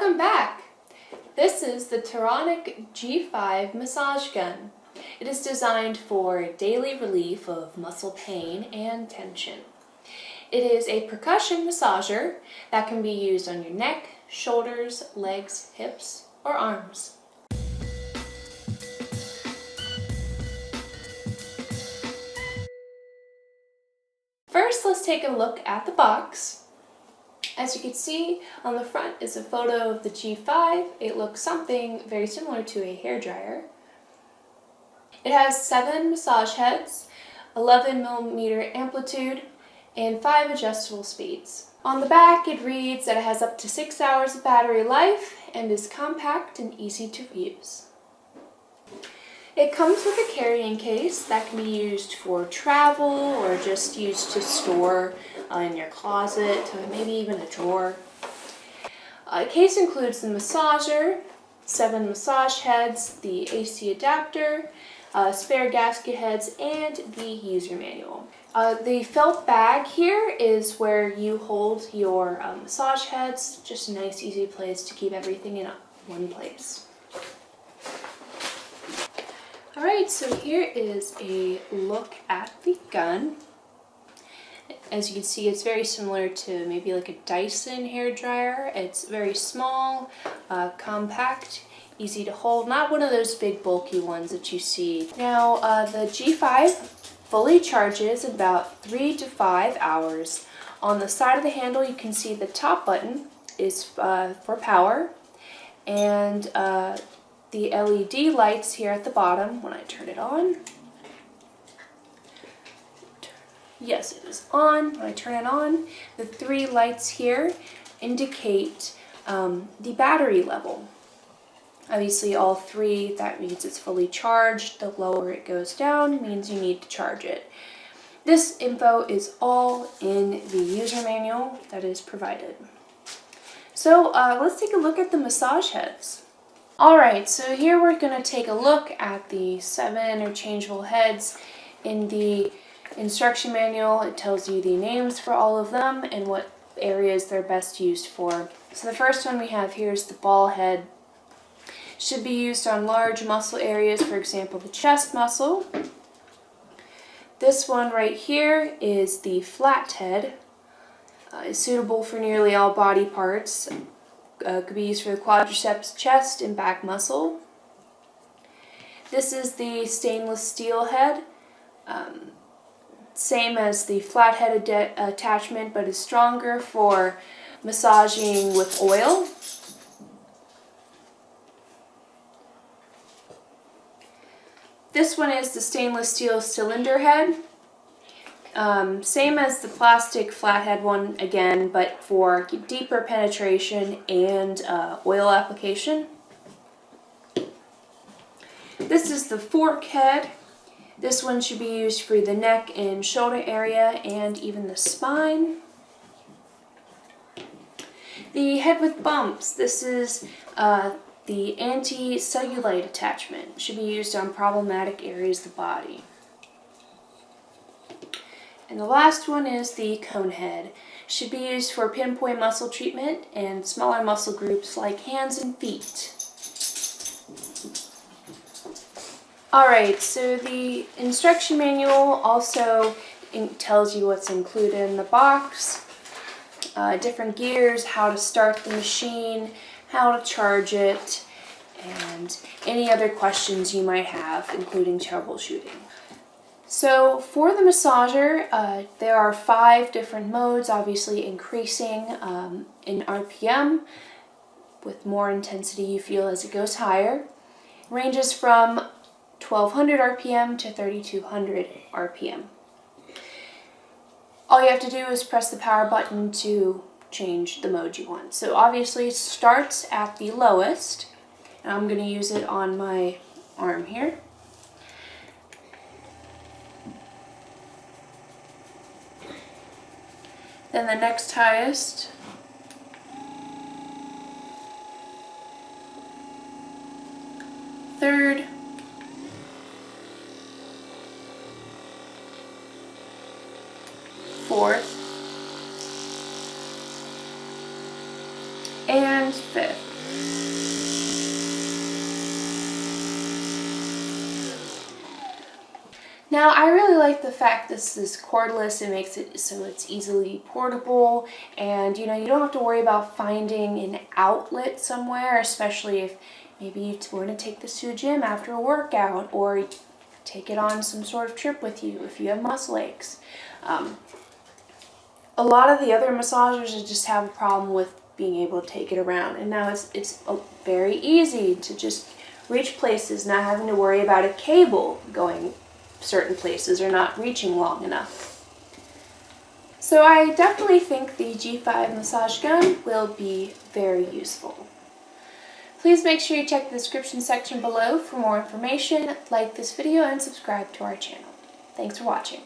Welcome back! This is the Turonic G5 Massage Gun. It is designed for daily relief of muscle pain and tension. It is a percussion massager that can be used on your neck, shoulders, legs, hips, or arms. First, let's take a look at the box. As you can see, on the front is a photo of the G5. It looks something very similar to a hairdryer. It has 7 massage heads, 11mm amplitude, and 5 adjustable speeds. On the back, it reads that it has up to 6 hours of battery life and is compact and easy to use. It comes with a carrying case that can be used for travel or just used to store in your closet, maybe even a drawer. The case includes the massager, 7 massage heads, the AC adapter, spare gasket heads, and the user manual. The felt bag here is where you hold your massage heads, just a nice easy place to keep everything in one place. Alright, so here is a look at the gun. As you can see, it's very similar to maybe like a Dyson hairdryer. It's very small, compact, easy to hold, not one of those big bulky ones that you see. Now, the G5 fully charges in about 3 to 5 hours. On the side of the handle, you can see the top button is for power, and the LED lights here at the bottom, when I turn it on, yes, it is on. When I turn it on, the 3 lights here indicate the battery level. Obviously all 3, that means it's fully charged. The lower it goes down means you need to charge it. This info is all in the user manual that is provided. So let's take a look at the massage heads. Alright, so here we're going to take a look at the 7 interchangeable heads. In the instruction manual, it tells you the names for all of them and what areas they're best used for. So the first one we have here is the ball head. Should be used on large muscle areas, for example the chest muscle. This one right here is the flat head. It's suitable for nearly all body parts. Could be used for the quadriceps, chest, and back muscle. This is the stainless steel head. Same as the flat head attachment, but is stronger for massaging with oil. This one is the stainless steel cylinder head. Same as the plastic flathead one again, but for deeper penetration and oil application. This is the fork head. This one should be used for the neck and shoulder area and even the spine. The head with bumps. This is the anti-cellulite attachment. Should be used on problematic areas of the body. And the last one is the cone head. Should be used for pinpoint muscle treatment and smaller muscle groups like hands and feet. Alright, so the instruction manual also tells you what's included in the box, different gears, how to start the machine, how to charge it, and any other questions you might have, including troubleshooting. So for the massager, there are 5 different modes, obviously increasing in RPM with more intensity you feel as it goes higher. It ranges from 1200 RPM to 3200 RPM. All you have to do is press the power button to change the mode you want. So obviously it starts at the lowest, and I'm going to use it on my arm here. Then the next highest, third, fourth, and 5th. Now, I really like the fact this is cordless. It makes it so it's easily portable, and you don't have to worry about finding an outlet somewhere, especially if maybe you want to take this to a gym after a workout, or take it on some sort of trip with you if you have muscle aches. A lot of the other massagers just have a problem with being able to take it around, and now it's very easy to just reach places, not having to worry about a cable going certain places or not reaching long enough. So I definitely think the G5 Massage Gun will be very useful. Please make sure you check the description section below for more information, like this video, and subscribe to our channel. Thanks for watching.